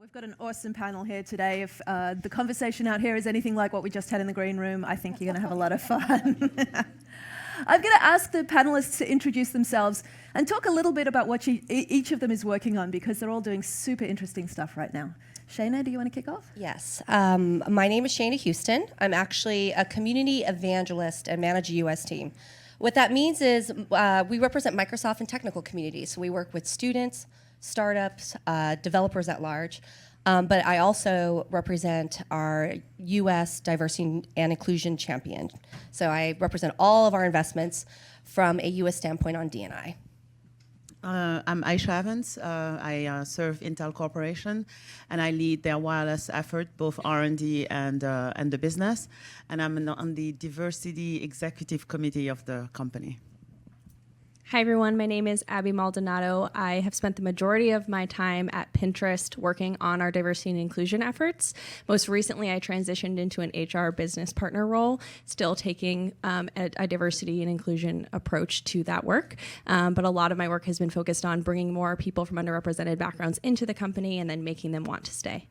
We've got an awesome panel here today. If the conversation out here is anything like what we just had in the green room, I think you're going to have a lot of fun. I'm going to ask the panelists to introduce themselves and talk a little bit about what each of them is working on, because they're all doing super interesting stuff right now. Shaina, do you want to kick off? Yes. My name is Shaina Houston. I'm actually a community evangelist and manage a U.S. team. What that means is we represent Microsoft and technical communities. So we work with students, startups, developers at large. But I also represent our U.S. diversity and inclusion champion. So I represent all of our investments from a U.S. standpoint on D&I. I'm Aicha Evans. I serve Intel Corporation, and I lead their wireless effort, both R&D and the business. And I'm on the diversity executive committee of the company. Hi, everyone. My name is Abby Maldonado. I have spent the majority of my time at Pinterest working on our diversity and inclusion efforts. Most recently, I transitioned into an HR business partner role, still taking a diversity and inclusion approach to that work. But a lot of my work has been focused on bringing more people from underrepresented backgrounds into the company and then making them want to stay.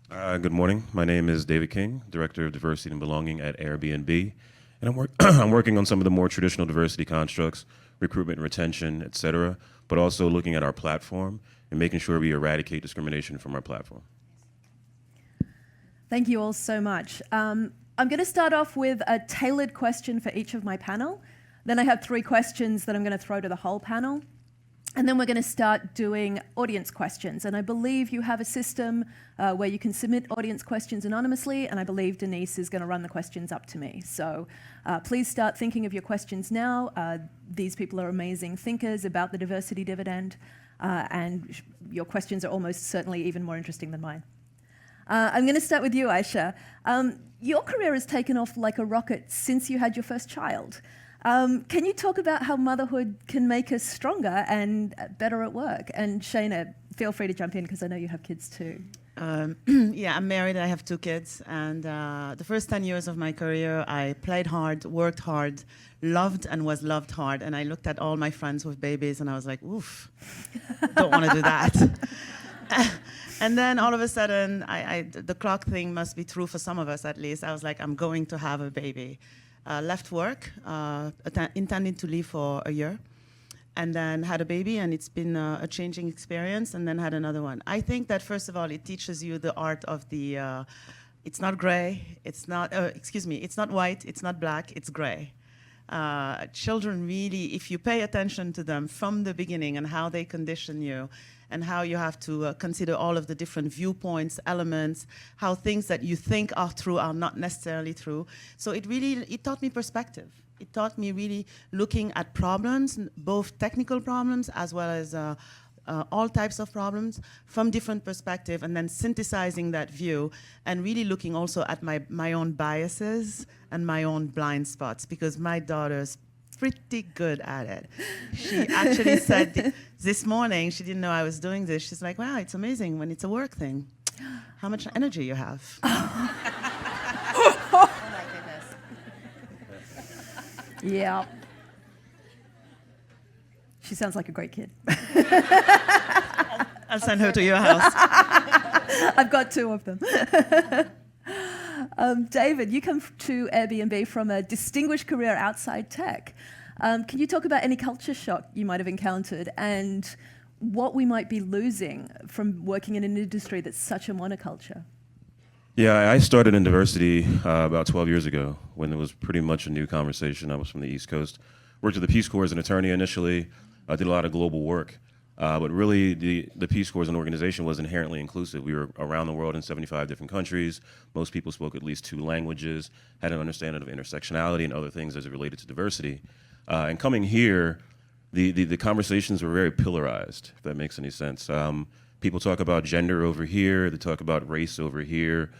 Good morning. My name is David King, Director of Diversity and Belonging at Airbnb. And I'm working on some of the more traditional diversity constructs, recruitment and retention, et cetera, but also looking at our platform and making sure we eradicate discrimination from our platform. Thank you all so much. I'm going to start off with a tailored question for each of my panel. Then I have 3 questions that I'm going to throw to the whole panel. And then we're going to start doing audience questions. And I believe you have a system where you can submit audience questions anonymously, and I believe Denise is going to run the questions up to me. So please start thinking of your questions now. These people are amazing thinkers about the diversity dividend, and your questions are almost certainly even more interesting than mine. I'm going to start with you, Aicha. Your career has taken off like a rocket since you had your first child. Can you talk about how motherhood can make us stronger and better at work? And Shaina, feel free to jump in because I know you have kids too. Yeah, I'm married. I have 2 kids. And the first 10 years of my career, I played hard, worked hard, loved and was loved hard. And I looked at all my friends with babies and I was like, oof, don't want to do that. And then all of a sudden, the clock thing must be true for some of us at least. I was like, I'm going to have a baby. Left work, intending to leave for a year, and then had a baby, and it's been a changing experience, and then had another one. I think that, first of all, it teaches you the art of the, it's not gray, it's not, it's not white, it's not black, it's gray. Children really, if you pay attention to them from the beginning and how they condition you, and how you have to consider all of the different viewpoints, elements, how things that you think are true are not necessarily true. So it taught me perspective. It taught me really looking at problems, both technical problems as well as all types of problems from different perspectives, and then synthesizing that view and really looking also at my own biases and my own blind spots, because my daughter's pretty good at it. She actually said this morning, she didn't know I was doing this. She's like, wow, it's amazing when it's a work thing, how much energy you have. Oh my goodness. Yeah. She sounds like a great kid. I'll send her to your house. I've got 2 of them. David, you come to Airbnb from a distinguished career outside tech. Can you talk about any culture shock you might have encountered and what we might be losing from working in an industry that's such a monoculture? Yeah, I started in diversity about 12 years ago when it was pretty much a new conversation. I was from the East Coast. Worked at the Peace Corps as an attorney initially. I did a lot of global work. But really, the Peace Corps as an organization was inherently inclusive. We were around the world in 75 different countries. Most people spoke at least 2 languages, had an understanding of intersectionality and other things as it related to diversity. And coming here, the conversations were very pillarized, if that makes any sense. People talk about gender over here. They talk about race over here.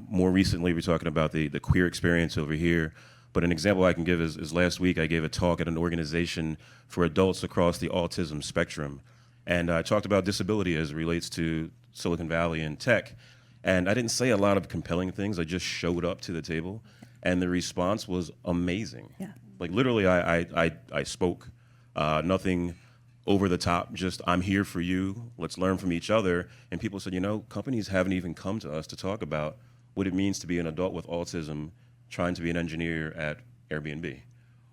More recently, we're talking about the queer experience over here. But an example I can give is last week I gave a talk at an organization for adults across the autism spectrum. And I talked about disability as it relates to Silicon Valley and tech. And I didn't say a lot of compelling things. I just showed up to the table. And the response was amazing. Yeah. Like literally I spoke. Nothing over the top, just I'm here for you, let's learn from each other. And people said, companies haven't even come to us to talk about what it means to be an adult with autism trying to be an engineer at Airbnb,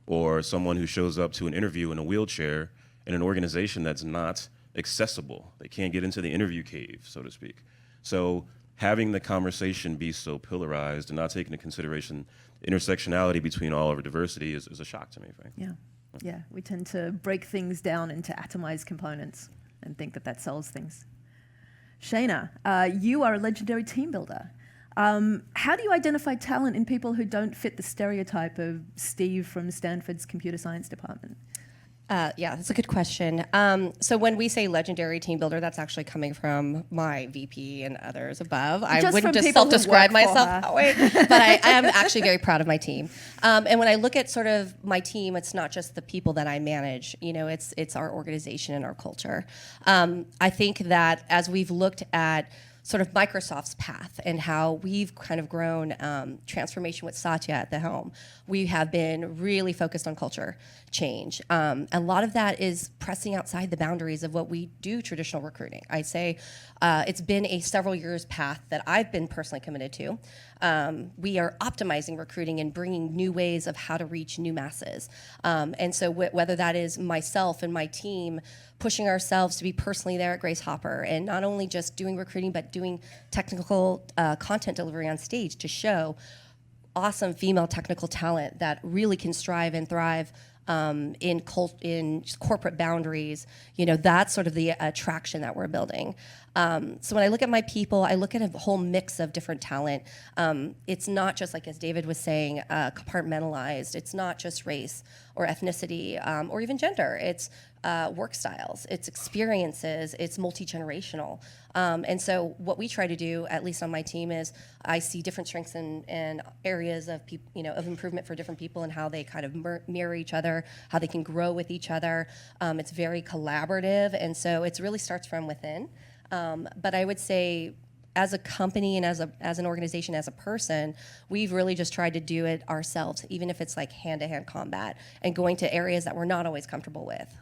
or someone who shows up to an interview in a wheelchair in an organization that's not accessible. They can't get into the interview cave, so to speak. So having the conversation be so pillarized and not taking into consideration intersectionality between all of our diversity is a shock to me, frankly. Yeah, we tend to break things down into atomized components and think that solves things. Shaina, you are a legendary team builder. How do you identify talent in people who don't fit the stereotype of Steve from Stanford's computer science department? Yeah, that's a good question. So when we say legendary team builder, that's actually coming from my VP and others above. I wouldn't just self-describe myself that way, but I am actually very proud of my team. And when I look at sort of my team, it's not just the people that I manage. It's our organization and our culture. I think that as we've looked at sort of Microsoft's path and how we've kind of grown transformation with Satya at the helm, we have been really focused on culture change. A lot of that is pressing outside the boundaries of what we do traditional recruiting. I'd say it's been a several years path that I've been personally committed to. We are optimizing recruiting and bringing new ways of how to reach new masses. And so whether that is myself and my team pushing ourselves to be personally there at Grace Hopper and not only just doing recruiting, but doing technical content delivery on stage to show awesome female technical talent that really can strive and thrive in corporate boundaries. That's sort of the attraction that we're building. So when I look at my people, I look at a whole mix of different talent. It's not just, like as David was saying, compartmentalized. It's not just race or ethnicity or even gender. It's work styles, it's experiences, it's multi-generational. And so what we try to do, at least on my team, is I see different strengths and areas of of improvement for different people and how they kind of mirror each other, how they can grow with each other. It's very collaborative, and so it really starts from within. But I would say, as a company and as an organization, as a person, we've really just tried to do it ourselves, even if it's like hand-to-hand combat and going to areas that we're not always comfortable with.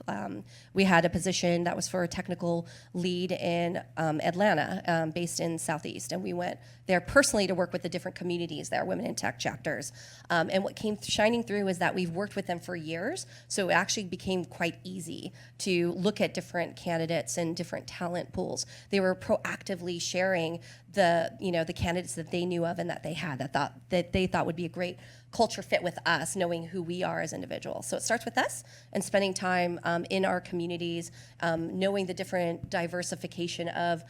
We had a position that was for a technical lead in Atlanta, based in Southeast, and we went there personally to work with the different communities there, women in tech chapters. And what came shining through is that we've worked with them for years, so it actually became quite easy to look at different candidates and different talent pools. They were proactively sharing the candidates that they knew of and that they had that they thought would be a great culture fit with us, knowing who we are as individuals. So it starts with us and spending time in our communities, knowing the different diversification of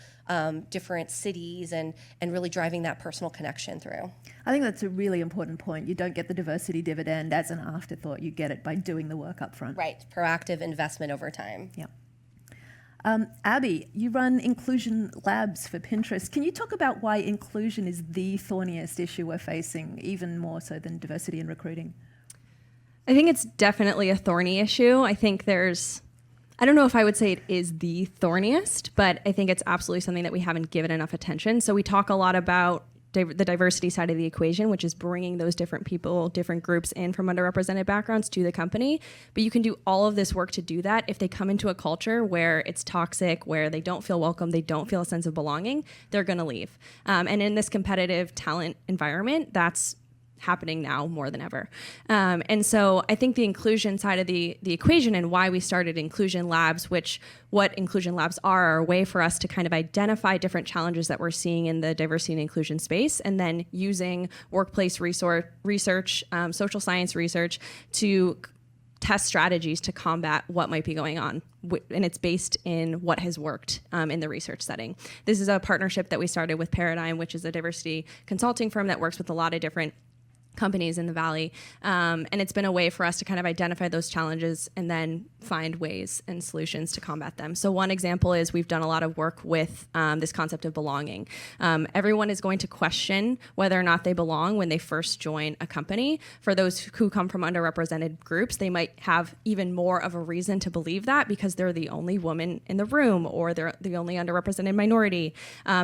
different cities and really driving that personal connection through. I think that's a really important point. You don't get the diversity dividend as an afterthought. You get it by doing the work up front. Right, proactive investment over time. Yeah. Abby, you run inclusion labs for Pinterest. Can you talk about why inclusion is the thorniest issue we're facing, even more so than diversity in recruiting? I think it's definitely a thorny issue. I think I don't know if I would say it is the thorniest, but I think it's absolutely something that we haven't given enough attention. So we talk a lot about the diversity side of the equation, which is bringing those different people, different groups in from underrepresented backgrounds to the company. But you can do all of this work to do that if they come into a culture where it's toxic, where they don't feel welcome, they don't feel a sense of belonging, they're going to leave. And in this competitive talent environment, that's happening now more than ever. And so I think the inclusion side of the equation and why we started Inclusion Labs, what Inclusion Labs are a way for us to kind of identify different challenges that we're seeing in the diversity and inclusion space, and then using workplace research, social science research to test strategies to combat what might be going on. And it's based in what has worked in the research setting. This is a partnership that we started with Paradigm, which is a diversity consulting firm that works with a lot of different companies in the Valley. And it's been a way for us to kind of identify those challenges and then find ways and solutions to combat them. So one example is we've done a lot of work with this concept of belonging. Everyone is going to question whether or not they belong when they first join a company. For those who come from underrepresented groups, they might have even more of a reason to believe that because they're the only woman in the room or they're the only underrepresented minority.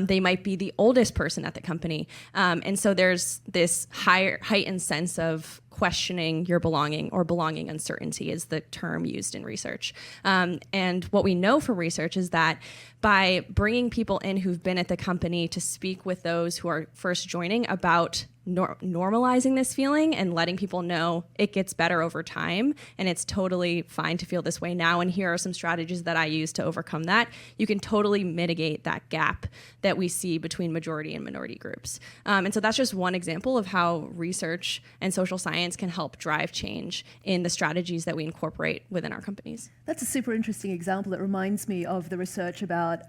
They might be the oldest person at the company. And so there's this heightened sense of questioning your belonging, or belonging uncertainty is the term used in research. And what we know from research is that by bringing people in who've been at the company to speak with those who are first joining about normalizing this feeling and letting people know it gets better over time and it's totally fine to feel this way now, and here are some strategies that I use to overcome that, you can totally mitigate that gap that we see between majority and minority groups. And so that's just one example of how research and social science can help drive change in the strategies that we incorporate within our companies. That's a super interesting example. It reminds me of the research about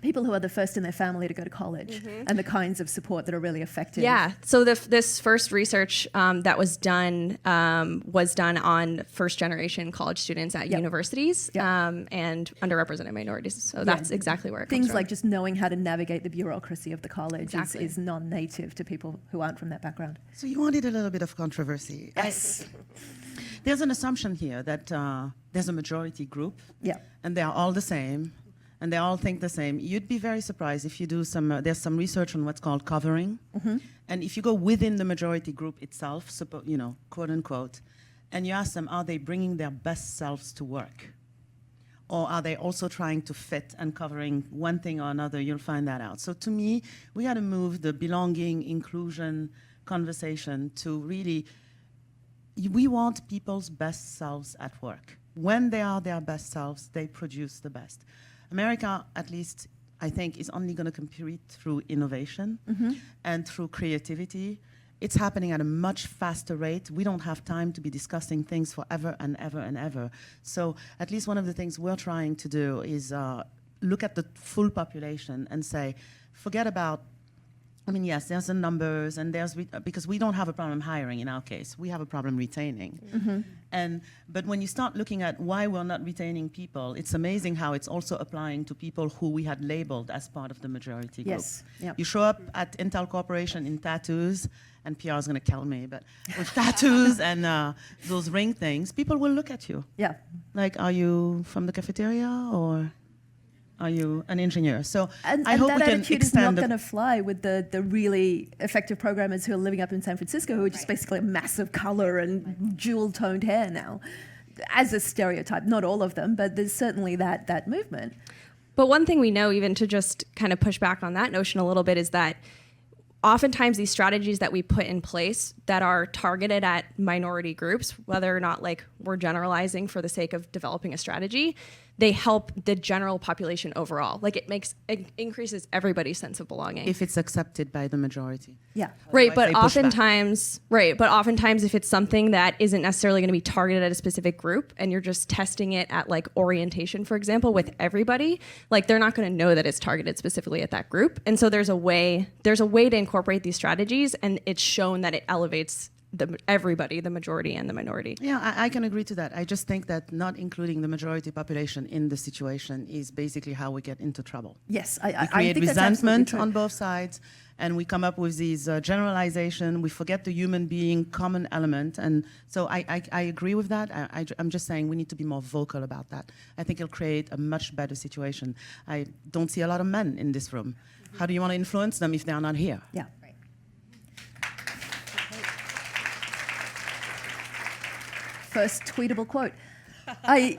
people who are the first in their family to go to college and the kinds of support that are really effective. Yeah. So this first research that was done on first generation college students at universities and underrepresented minorities. So that's exactly where it comes Things from. like just knowing how to navigate the bureaucracy of the college Exactly. is non-native to people who aren't from that background. So you wanted a little bit of controversy. Yes. There's an assumption here that there's a majority group, Yeah. and they are all the same, and they all think the same. You'd be very surprised if you do there's some research on what's called covering. And if you go within the majority group itself, quote unquote, and you ask them, are they bringing their best selves to work? Or are they also trying to fit and covering one thing or another? You'll find that out. So to me, we got to move the belonging, inclusion conversation to really, we want people's best selves at work. When they are their best selves, they produce the best. America, at least, I think, is only going to compete through innovation and through creativity. It's happening at a much faster rate. We don't have time to be discussing things forever and ever and ever. So at least one of the things we're trying to do is look at the full population and say, forget about, yes, there's the numbers, and because we don't have a problem hiring in our case. We have a problem retaining. But when you start looking at why we're not retaining people, it's amazing how it's also applying to people who we had labeled as part of the majority group. Yes. Yep. You show up at Intel Corporation in tattoos, and PR is going to kill me, but with tattoos and those ring things, people will look at you. Yeah. Like, are you from the cafeteria, or are you an engineer? So And I hope that we can attitude is not extend going to fly with the really effective programmers who are living up in San Francisco, who are just basically a mass of color and jewel-toned hair now. As a stereotype, not all of them, but there's certainly that movement. But one thing we know, even to just kind of push back on that notion a little bit, is that oftentimes these strategies that we put in place that are targeted at minority groups, whether or not like we're generalizing for the sake of developing a strategy, they help the general population overall. Like it increases everybody's sense of belonging. if it's accepted by the majority. Yeah. Right, Otherwise but oftentimes if it's something that isn't necessarily going to be targeted at a specific group and you're just testing it at like orientation, for example, with everybody, like they're not going to know that it's targeted specifically at that group. And so there's a way to incorporate these strategies, and it's shown that it elevates everybody, the majority and the minority. Yeah, I can agree to that. I just think that not including the majority population in the situation is basically how we get into trouble. Yes, We I create think that's resentment absolutely true. on both sides, and we come up with these generalization. We forget the human being common element, and so I agree with that. I'm just saying we need to be more vocal about that. I think it'll create a much better situation. I don't see a lot of men in this room. How do you want to influence them if they're not here? Yeah. First tweetable quote. I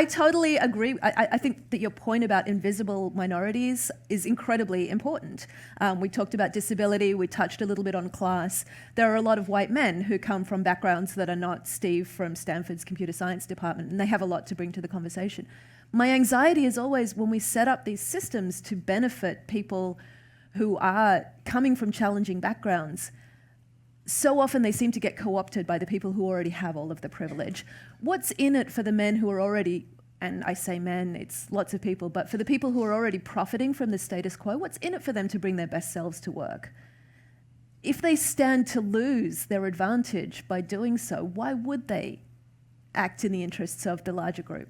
totally agree. I think that your point about invisible minorities is incredibly important. We talked about disability. We touched a little bit on class. There are a lot of white men who come from backgrounds that are not Steve from Stanford's computer science department, and they have a lot to bring to the conversation. My anxiety is always when we set up these systems to benefit people who are coming from challenging backgrounds, so often they seem to get co-opted by the people who already have all of the privilege. What's in it for the men who are already, and I say men, it's lots of people, but for the people who are already profiting from the status quo, what's in it for them to bring their best selves to work? If they stand to lose their advantage by doing so, why would they act in the interests of the larger group?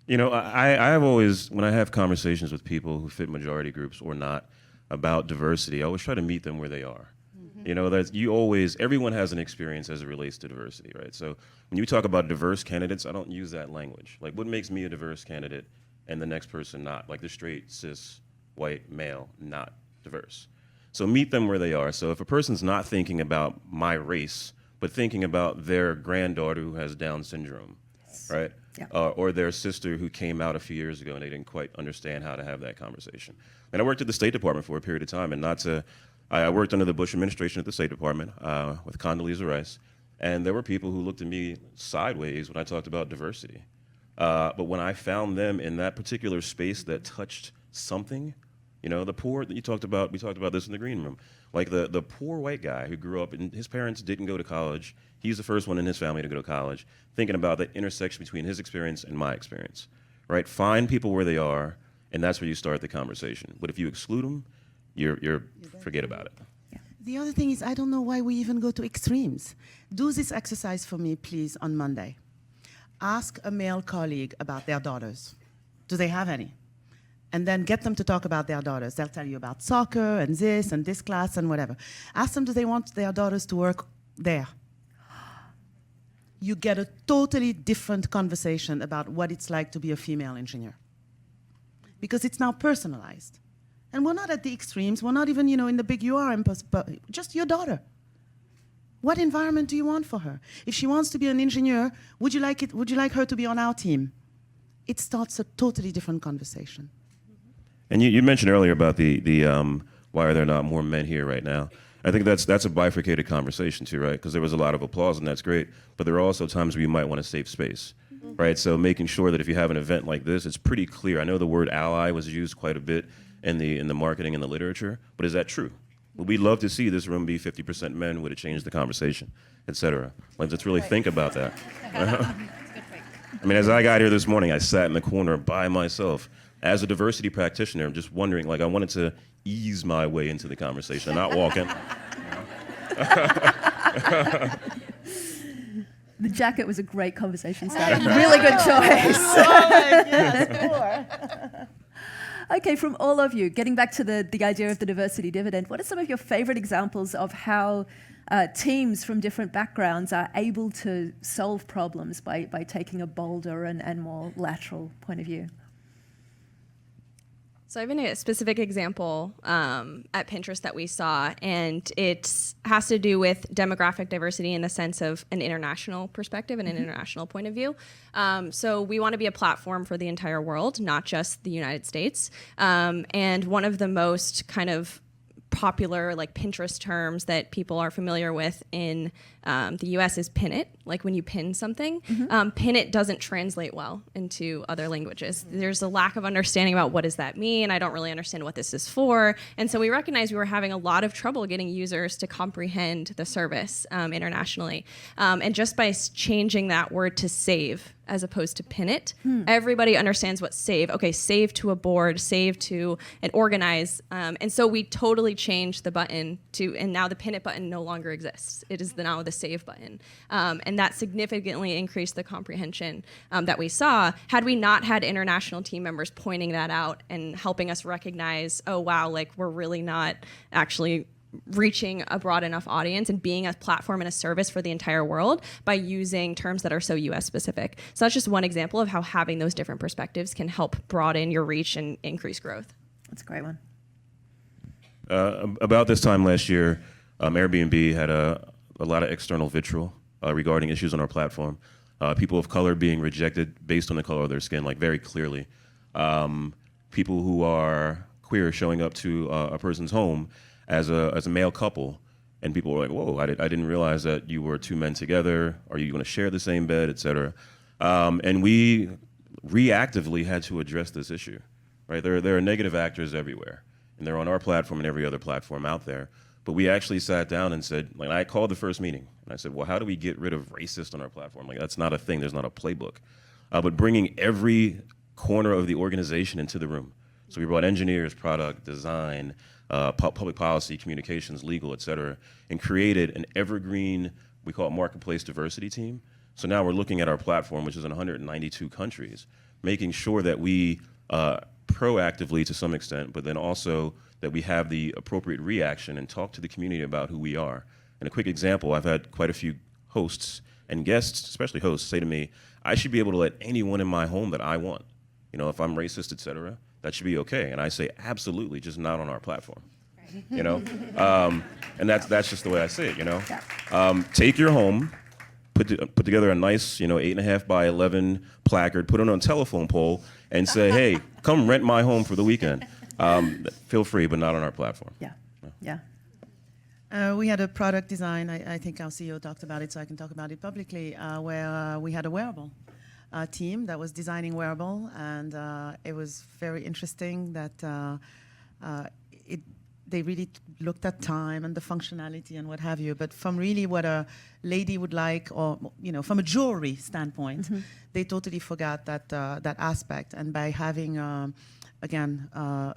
You know, I've always, when I have conversations with people who fit majority groups or not about diversity, I always try to meet them where they are. You know, everyone has an experience as it relates to diversity, right? So when you talk about diverse candidates, I don't use that language. Like, what makes me a diverse candidate and the next person not? Like the straight, cis, white, male, not diverse. So meet them where they are. So if a person's not thinking about my race, but thinking about their granddaughter who has Down syndrome, right? Yeah. Or their sister who came out a few years ago and they didn't quite understand how to have that conversation. And I worked at the State Department for a period of time, and I worked under the Bush administration at the State Department with Condoleezza Rice, and there were people who looked at me sideways when I talked about diversity. But when I found them in that particular space that touched something, you know, the poor that we talked about this in the green room. Like the poor white guy who grew up and his parents didn't go to college. He's the first one in his family to go to college, thinking about the intersection between his experience and my experience, right? Find people where they are, and that's where you start the conversation. But if you exclude them, you're forget about it. The other thing is, I don't know why we even go to extremes. Do this exercise for me, please, on Monday. Ask a male colleague about their daughters. Do they have any? And then get them to talk about their daughters. They'll tell you about soccer and this class and whatever. Ask them, do they want their daughters to work there? You get a totally different conversation about what it's like to be a female engineer. Because it's now personalized. And we're not at the extremes. We're not even, in the big but just your daughter. What environment do you want for her? If she wants to be an engineer, would you like her to be on our team? It starts a totally different conversation. And you mentioned earlier about the why are there not more men here right now? I think that's a bifurcated conversation too, right? Because there was a lot of applause and that's great, but there are also times where you might want to save space, right? So making sure that if you have an event like this, it's pretty clear. I know the word ally was used quite a bit in the marketing and the literature, but is that true? Well, we'd love to see this room be 50% men. Would it change the conversation, et cetera? Let's really think about that. I mean, as I got here this morning, I sat in the corner by myself. As a diversity practitioner, I'm just wondering, I wanted to ease my way into the conversation, not walking. The jacket was a great conversation starter. Really good choice. Okay, from all of you, getting back to the idea of the diversity dividend, what are some of your favorite examples of how teams from different backgrounds are able to solve problems by taking a bolder and more lateral point of view? So I have a specific example at Pinterest that we saw, and it has to do with demographic diversity in the sense of an international perspective and an international point of view. So we want to be a platform for the entire world, not just the United States. And one of the most kind of popular Pinterest terms that people are familiar with in the US is pin it, like when you pin something. Pin it doesn't translate well into other languages. There's a lack of understanding about what does that mean. I don't really understand what this is for. And so we recognized we were having a lot of trouble getting users to comprehend the service internationally. And just by changing that word to save as opposed to pin it, everybody understands what save. Okay, save to a board, save to and organize. And so we totally changed the button and now the pin it button no longer exists. It is now the save button. And that significantly increased the comprehension that we saw. Had we not had international team members pointing that out and helping us recognize, oh wow, we're really not actually reaching a broad enough audience and being a platform and a service for the entire world by using terms that are so US specific. So that's just one example of how having those different perspectives can help broaden your reach and increase growth. That's a great one. About this time last year, Airbnb had a lot of external vitriol regarding issues on our platform. People of color being rejected based on the color of their skin, very clearly. People who are queer showing up to a person's home as a male couple, and people were like, whoa, I didn't realize that you were two men together. Are you going to share the same bed, et cetera? And we reactively had to address this issue, right? There are negative actors everywhere, and they're on our platform and every other platform out there. But we actually sat down and said, I called the first meeting, and I said, well, how do we get rid of racist on our platform? That's not a thing. There's not a playbook. But bringing every corner of the organization into the room. So we brought engineers, product, design, public policy, communications, legal, et cetera, and created an evergreen, we call it marketplace diversity team. So now we're looking at our platform, which is in 192 countries, making sure that we proactively to some extent, but then also that we have the appropriate reaction and talk to the community about who we are. And a quick example, I've had quite a few hosts and guests, especially hosts, say to me, I should be able to let anyone in my home that I want. If I'm racist, et cetera, that should be okay. And I say, absolutely, just not on our platform. you know? And that's just the way I see it, you know? Yeah. Take your home, put together a nice, 8.5 by 11 placard, put it on a telephone pole, and say, hey, come rent my home for the weekend. Feel free, but not on our platform. Yeah. Yeah. We had a product design, I think our CEO talked about it, so I can talk about it publicly, where we had a wearable team that was designing wearable, and it was very interesting that they really looked at time and the functionality and what have you, but from really what a lady would like, or from a jewelry standpoint, they totally forgot that aspect. And by having again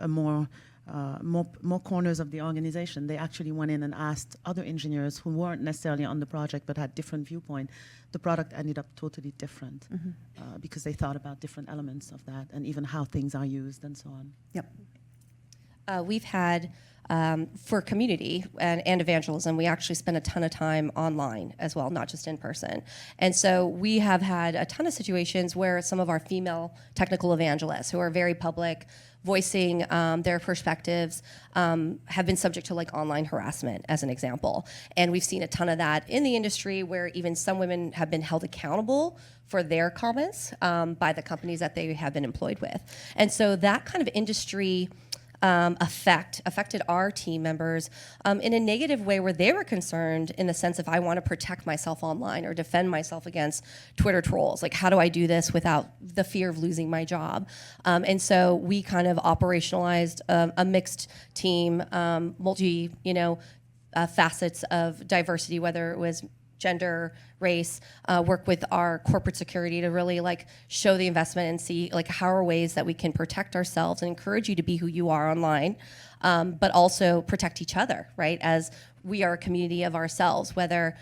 more corners of the organization, they actually went in and asked other engineers who weren't necessarily on the project but had different viewpoint. The product ended up totally different because they thought about different elements of that and even how things are used and so on. Yep. We've had, for community and evangelism, we actually spend a ton of time online as well, not just in person. And so we have had a ton of situations where some of our female technical evangelists who are very public, voicing their perspectives, have been subject to like online harassment, as an example. And we've seen a ton of that in the industry, where even some women have been held accountable for their comments by the companies that they have been employed with. And so that kind of industry affected our team members in a negative way, where they were concerned in the sense, if I want to protect myself online or defend myself against Twitter trolls, like how do I do this without the fear of losing my job? And so we kind of operationalized a mixed team, multi, facets of diversity, whether it was gender, race, work with our corporate security to really like show the investment and see like how are ways that we can protect ourselves and encourage you to be who you are online, but also protect each other, right? As we are a community of ourselves, whether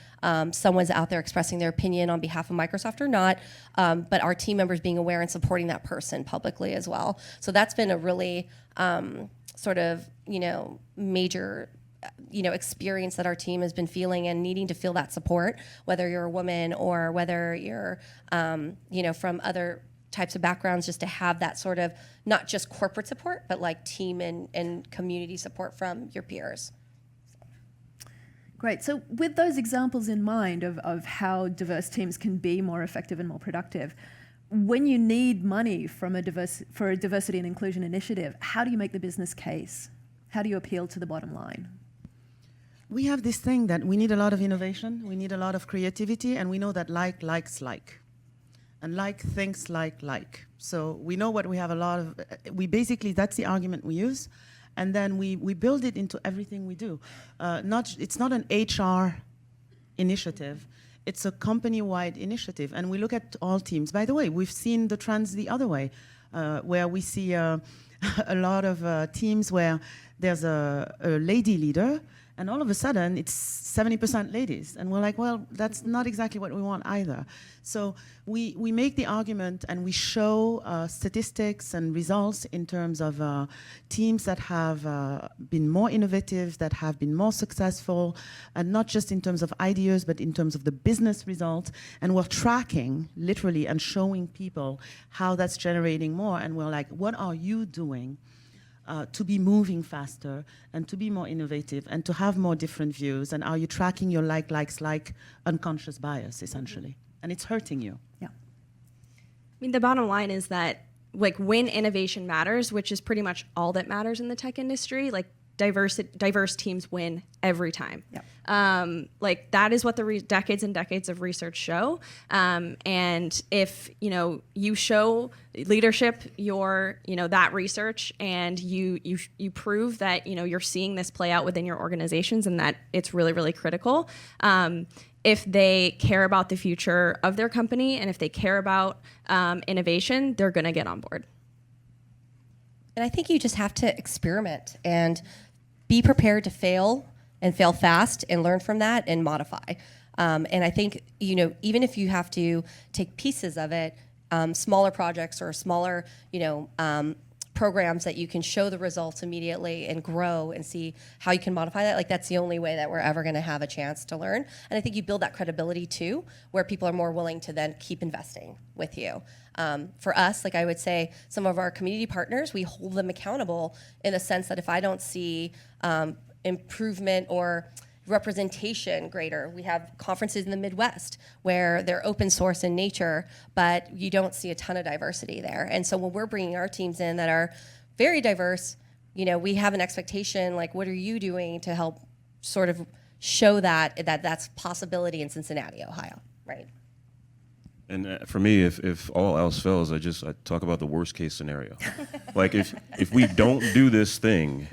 someone's out there expressing their opinion on behalf of Microsoft or not, but our team members being aware and supporting that person publicly as well. So that's been a really sort of, major experience that our team has been feeling and needing to feel that support, whether you're a woman or whether you're, from other types of backgrounds, just to have that sort of not just corporate support, but like team and community support from your peers. Great. So with those examples in mind of how diverse teams can be more effective and more productive, when you need money for a diversity and inclusion initiative, how do you make the business case? How do you appeal to the bottom line? We have this thing that we need a lot of innovation, we need a lot of creativity, and we know that like likes like. And like thinks like. So we know what we have a lot of, that's the argument we use. And then we build it into everything we do. It's not an HR initiative, it's a company-wide initiative. And we look at all teams. By the way, we've seen the trends the other way, where we see a lot of teams where there's a lady leader, and all of a sudden it's 70% ladies. And we're like, well, that's not exactly what we want either. So we make the argument and we show statistics and results in terms of teams that have been more innovative, that have been more successful, and not just in terms of ideas, but in terms of the business results. And we're tracking literally and showing people how that's generating more. And we're like, what are you doing to be moving faster and to be more innovative and to have more different views? And are you tracking your likes unconscious bias, essentially? And it's hurting you. Yeah. I mean, the bottom line is that like when innovation matters, which is pretty much all that matters in the tech industry, like diverse teams win every time. Yep. Like that is what the decades and decades of research show. And if you show leadership your that research and you prove that you're seeing this play out within your organizations and that it's really, really critical. If they care about the future of their company and if they care about innovation, they're going to get on board. And I think you just have to experiment and be prepared to fail and fail fast and learn from that and modify. And I think, even if you have to take pieces of it, smaller projects or smaller, programs that you can show the results immediately and grow and see how you can modify that, like that's the only way that we're ever going to have a chance to learn. And I think you build that credibility too, where people are more willing to then keep investing with you. For us, like I would say, some of our community partners, we hold them accountable in the sense that if I don't see improvement or representation greater. We have conferences in the Midwest where they're open source in nature, but you don't see a ton of diversity there. And so when we're bringing our teams in that are very diverse, we have an expectation, like, what are you doing to help sort of show that's possibility in Cincinnati, Ohio, right? And for me, if all else fails, I talk about the worst case scenario. Like if we don't do this thing,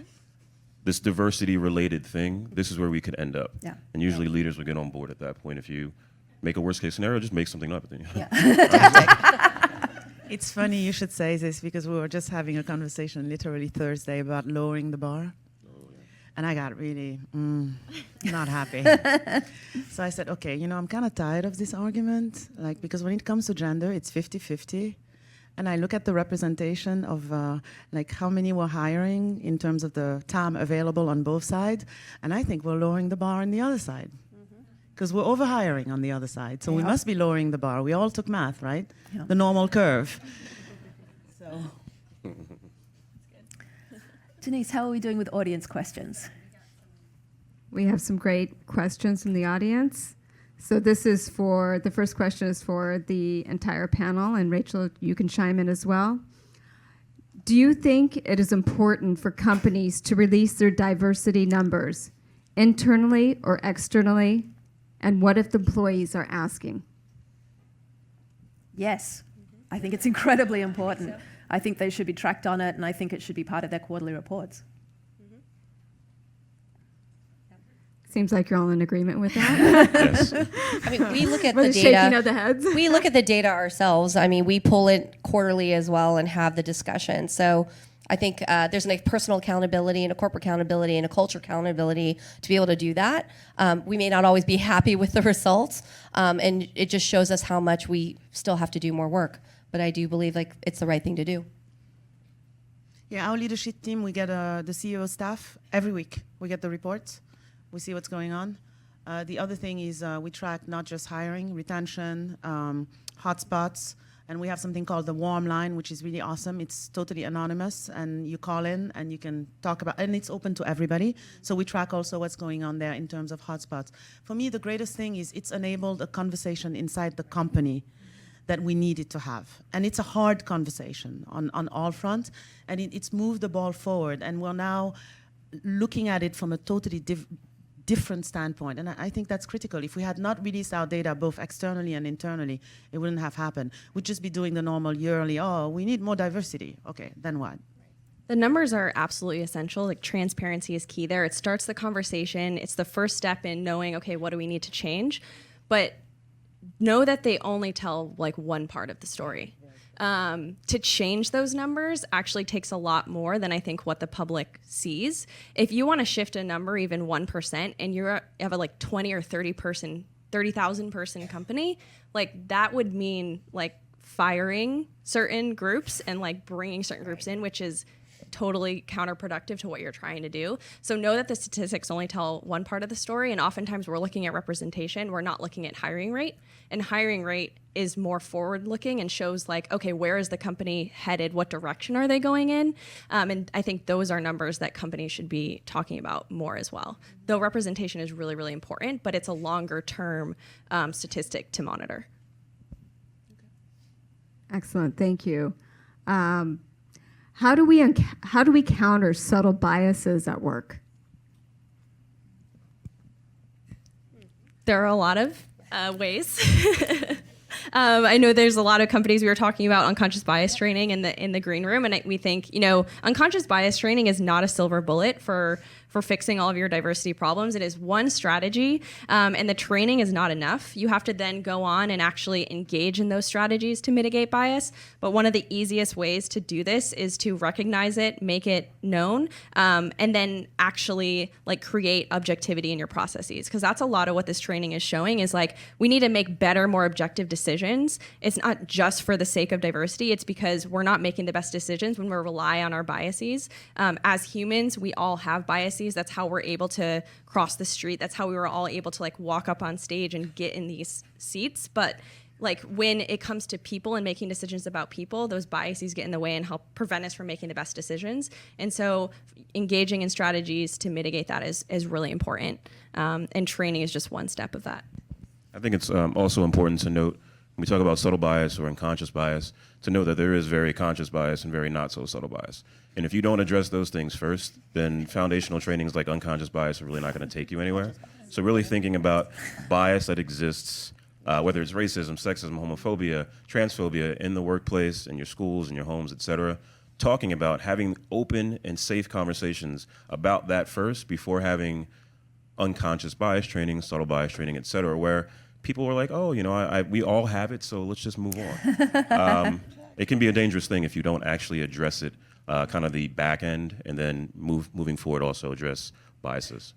this diversity-related thing, this is where we could end up. Yeah. And usually leaders will get on board at that point. If you make a worst-case scenario, just make something up. Yeah. It's funny you should say this because we were just having a conversation literally Thursday about lowering the bar. And I got really not happy. So I said, okay, I'm kind of tired of this argument, because when it comes to gender, it's 50-50. And I look at the representation of how many we're hiring in terms of the time available on both sides, and I think we're lowering the bar on the other side. Because we're overhiring on the other side, so we must be lowering the bar. We all took math, right? Yeah. The normal curve. So. Denise, how are we doing with audience questions? We have some great questions from the audience. So the first question is for the entire panel, and Rachel, you can chime in as well. Do you think it is important for companies to release their diversity numbers internally or externally? And what if the employees are asking? Yes. I think it's incredibly important. I think they should be tracked on it, and I think it should be part of their quarterly reports. Seems like you're all in agreement with that. Yes. I mean, we look at With the a data. shaking of the heads. We look at the data ourselves. I mean, we pull it quarterly as well and have the discussion. So I think there's a personal accountability and a corporate accountability and a culture accountability to be able to do that. We may not always be happy with the results, and it just shows us how much we still have to do more work. But I do believe it's the right thing to do. Yeah, our leadership team, we get the CEO staff every week. We get the reports. We see what's going on. The other thing is we track not just hiring, retention, hotspots, and we have something called the warm line, which is really awesome. It's totally anonymous, and you call in and you can talk about, and it's open to everybody. So we track also what's going on there in terms of hotspots. For me, the greatest thing is it's enabled a conversation inside the company that we needed to have. And it's a hard conversation on all fronts, and it's moved the ball forward, and we're now looking at it from a totally different standpoint, and I think that's critical. If we had not released our data both externally and internally, it wouldn't have happened. We'd just be doing the normal yearly, we need more diversity. Okay, then what? The numbers are absolutely essential. Like, transparency is key there. It starts the conversation. It's the first step in knowing, okay, what do we need to change? But know that they only tell one part of the story. To change those numbers actually takes a lot more than I think what the public sees. If you want to shift a number even 1% and you have a 20 or 30,000 person company, that would mean firing certain groups and bringing certain groups in, which is totally counterproductive to what you're trying to do. So know that the statistics only tell one part of the story, and oftentimes we're looking at representation. We're not looking at hiring rate, and hiring rate is more forward-looking and shows okay, where is the company headed? What direction are they going in? And I think those are numbers that companies should be talking about more as well. Though representation is really, really important, but it's a longer-term statistic to monitor. Excellent, thank you. How do we counter subtle biases at work? There are a lot of ways. I know there's a lot of companies. We were talking about unconscious bias training in the green room, and we think unconscious bias training is not a silver bullet for for fixing all of your diversity problems. It is one strategy, and the training is not enough. You have to then go on and actually engage in those strategies to mitigate bias. But one of the easiest ways to do this is to recognize it, make it known, and then actually like create objectivity in your processes. Because that's a lot of what this training is showing is like we need to make better, more objective decisions. It's not just for the sake of diversity. It's because we're not making the best decisions when we rely on our biases. As humans, we all have biases. That's how we're able to cross the street. That's how we were all able to like walk up on stage and get in these seats. But like when it comes to people and making decisions about people, those biases get in the way and help prevent us from making the best decisions. And so engaging in strategies to mitigate that is really important. And training is just one step of that. I think it's also important to note, when we talk about subtle bias or unconscious bias, to know that there is very conscious bias and very not so subtle bias. And if you don't address those things first, then foundational trainings like unconscious bias are really not going to take you anywhere. So really thinking about bias that exists, whether it's racism, sexism, homophobia, transphobia in the workplace, in your schools, in your homes, et cetera, talking about having open and safe conversations about that first before having unconscious bias training, subtle bias training, et cetera, where people are like, oh, you know, we all have it, so let's just move on. It can be a dangerous thing if you don't actually address it, kind of the back end, and then moving forward also address biases.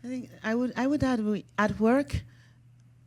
I think I would add at work,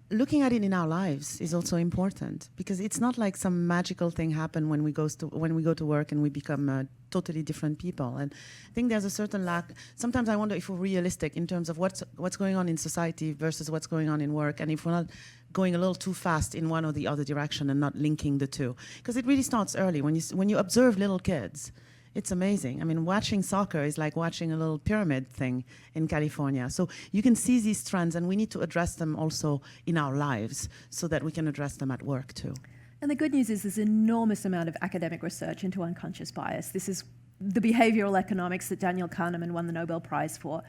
looking at it in our lives is also important, because it's not like some magical thing happen when we go to work and we become totally different people. And I think there's a certain lack. Sometimes I wonder if we're realistic in terms of what's going on in society versus what's going on in work, and if we're not going a little too fast in one or the other direction and not linking the two. Because it really starts early. When you observe little kids, it's amazing. I mean, watching soccer is like watching a little pyramid thing in California. So you can see these trends, and we need to address them also in our lives so that we can address them at work too. And the good news is there's an enormous amount of academic research into unconscious bias. This is the behavioral economics that Daniel Kahneman won the Nobel Prize for.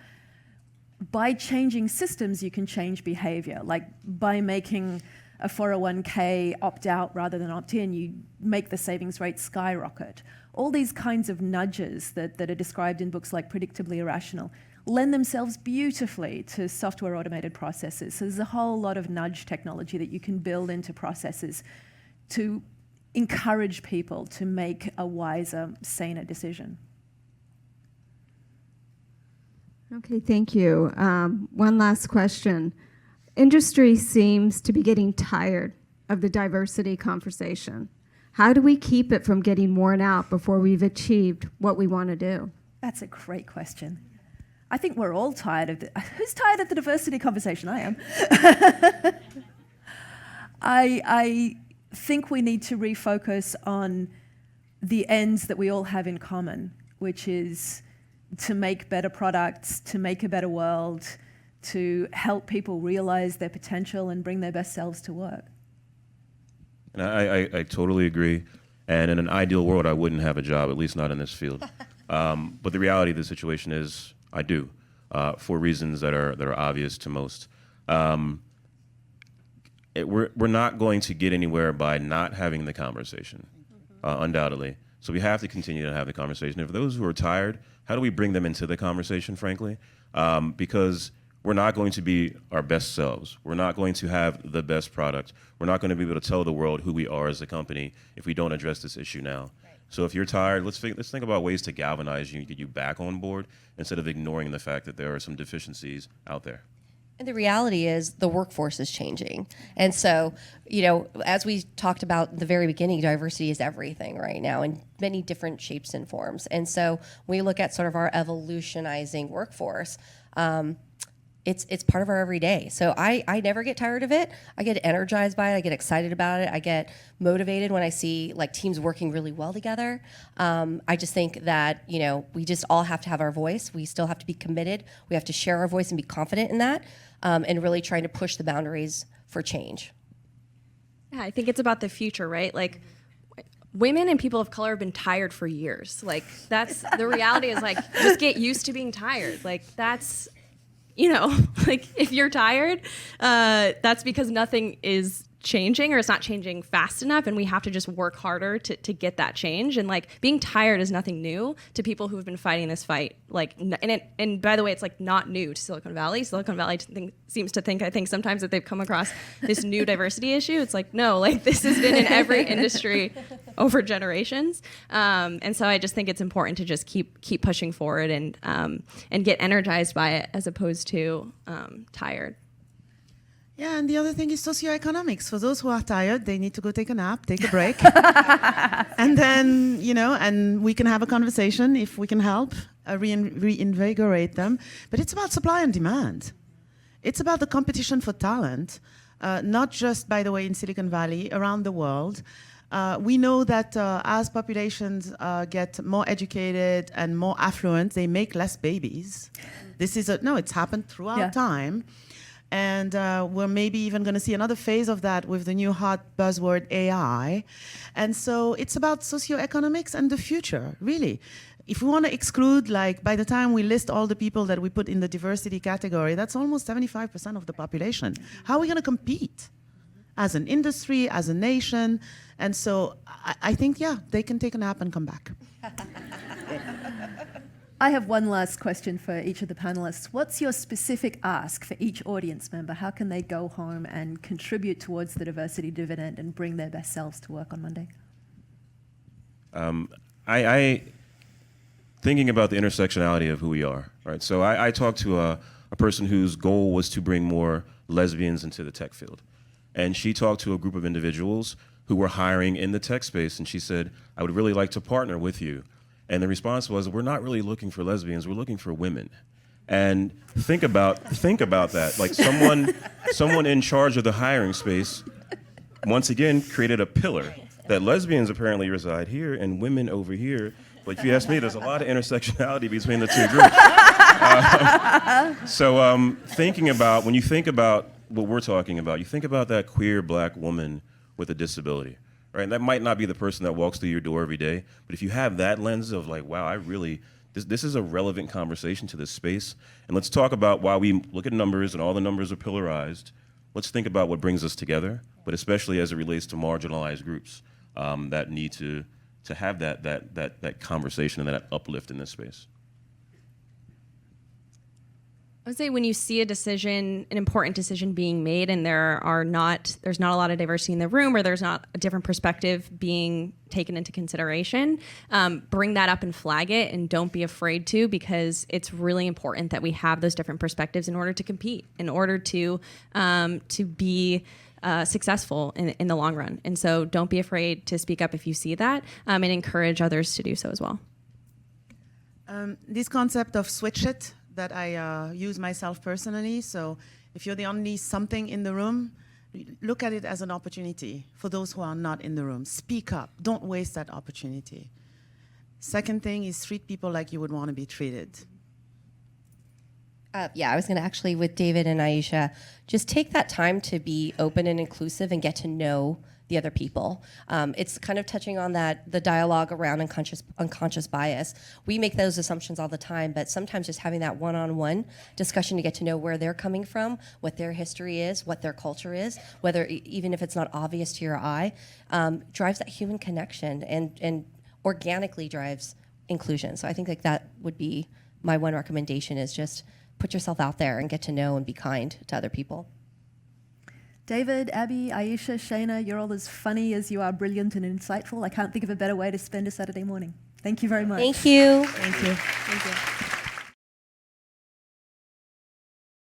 By changing systems, you can change behavior. Like by making a 401k opt out rather than opt in, you make the savings rate skyrocket. All these kinds of nudges that are described in books like Predictably Irrational lend themselves beautifully to software automated processes. So there's a whole lot of nudge technology that you can build into processes to encourage people to make a wiser, saner decision. Okay, thank you. One last question. Industry seems to be getting tired of the diversity conversation. How do we keep it from getting worn out before we've achieved what we want to do? That's a great question. I think we're all tired of who's tired of the diversity conversation? I am. I think we need to refocus on the ends that we all have in common, which is to make better products, to make a better world, to help people realize their potential and bring their best selves to work. And I totally agree. And in an ideal world, I wouldn't have a job, at least not in this field. But the reality of the situation is I do, for reasons that are obvious to most. We're not going to get anywhere by not having the conversation, undoubtedly. So we have to continue to have the conversation. And for those who are tired, how do we bring them into the conversation, frankly? Because we're not going to be our best selves. We're not going to have the best product. We're not going to be able to tell the world who we are as a company if we don't address this issue now. Right. So if you're tired, let's think about ways to galvanize you, get you back on board instead of ignoring the fact that there are some deficiencies out there. And the reality is the workforce is changing. And so, you know, as we talked about in the very beginning, diversity is everything right now in many different shapes and forms. And so when we look at sort of our evolutionizing workforce, it's part of our everyday. So I never get tired of it. I get energized by it. I get excited about it. I get motivated when I see like teams working really well together. I just think that, you know, we just all have to have our voice. We still have to be committed. We have to share our voice and be confident in that, and really trying to push the boundaries for change. Yeah, I think it's about the future, right? Like women and people of color have been tired for years. Like that's the reality is like just get used to being tired. Like that's, you know, like if you're tired, that's because nothing is changing, or it's not changing fast enough, and we have to just work harder to get that change. And like being tired is nothing new to people who have been fighting this fight. Like, and by the way, it's like not new to Silicon Valley. Silicon Valley seems to think, I think sometimes that they've come across this new diversity issue. It's like, no, like this has been in every industry over generations. And so I just think it's important to just keep pushing forward and get energized by it as opposed to tired. Yeah, and the other thing is socioeconomics. For those who are tired, they need to go take a nap, take a break. And then, and we can have a conversation if we can help reinvigorate them. But it's about supply and demand. It's about the competition for talent, not just, by the way, in Silicon Valley, around the world. We know that as populations get more educated and more affluent, they make less babies. It's happened throughout time. And we're maybe even going to see another phase of that with the new hot buzzword AI. And so it's about socioeconomics and the future, really. If we want to exclude, like, by the time we list all the people that we put in the diversity category, that's almost 75% of the population. How are we going to compete as an industry, as a nation? And so I think, they can take a nap and come back. I have one last question for each of the panelists. What's your specific ask for each audience member? How can they go home and contribute towards the diversity dividend and bring their best selves to work on Monday? Thinking about the intersectionality of who we are, right? So I talked to a person whose goal was to bring more lesbians into the tech field. And she talked to a group of individuals who were hiring in the tech space, and she said, I would really like to partner with you. And the response was, we're not really looking for lesbians, we're looking for women. And think about that. Like someone in charge of the hiring space, once again, created a pillar that lesbians apparently reside here and women over here. But if you ask me, there's a lot of intersectionality between the two groups. Thinking about, when you think about what we're talking about, you think about that queer black woman with a disability. Right? And that might not be the person that walks through your door every day, but if you have that lens of like, wow, this is a relevant conversation to this space, and let's talk about why we look at numbers and all the numbers are pillarized. Let's think about what brings us together, but especially as it relates to marginalized groups that need to have that conversation and that uplift in this space. I would say when you see an important decision being made, and there's not a lot of diversity in the room, or there's not a different perspective being taken into consideration, bring that up and flag it, and don't be afraid to, because it's really important that we have those different perspectives in order to compete, in order to be successful in the long run. And so don't be afraid to speak up if you see that, and encourage others to do so as well. This concept of switch it, that I use myself personally. So if you're the only something in the room, look at it as an opportunity for those who are not in the room. Speak up. Don't waste that opportunity. Second thing is treat people like you would want to be treated. I was going to actually, with David and Aicha, just take that time to be open and inclusive and get to know the other people. It's kind of touching on the dialogue around unconscious bias. We make those assumptions all the time, but sometimes just having that one-on-one discussion to get to know where they're coming from, what their history is, what their culture is, whether even if it's not obvious to your eye, drives that human connection and organically drives inclusion. So I think like that would be my one recommendation, is just put yourself out there and get to know and be kind to other people. David, Abby, Aicha, Shaina, you're all as funny as you are brilliant and insightful. I can't think of a better way to spend a Saturday morning. Thank you very much. Thank you. Thank you. Thank you.